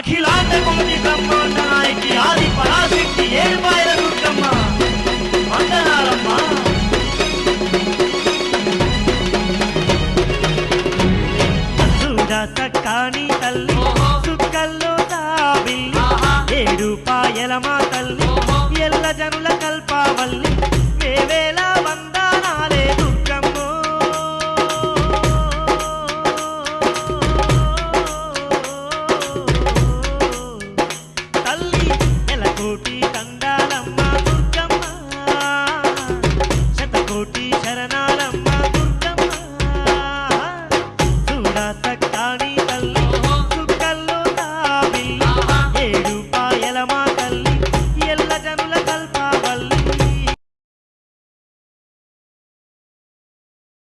అఖిలాండ కోటి బ్రహ్మాండ నాయకి ఆది పరాశక్తి ఏడుపాయల దుర్గమ్మ వందనాలమ్మా. సక్కాని తల్లి సుక్కల్లో తాబిల్లి ఏడుపాయల మా